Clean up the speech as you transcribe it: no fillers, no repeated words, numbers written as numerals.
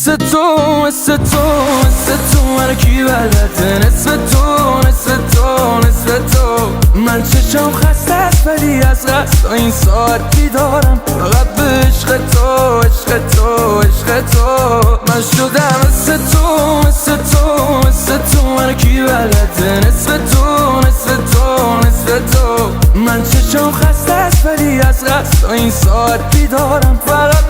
مثل تو مثل تو مثل تو منو کی بلده نصف تو نصف تو نصف تو من چشم خسته است ولی از قصد این ساعت بیدارم فقط به عشق تو عشق تو عشق تو من شدم مثل تو مثل تو مثل تو منو کی بلده نصف تو نصف تو نصف تو من چشم خسته است ولی از قصد این ساعت بیدارم فقط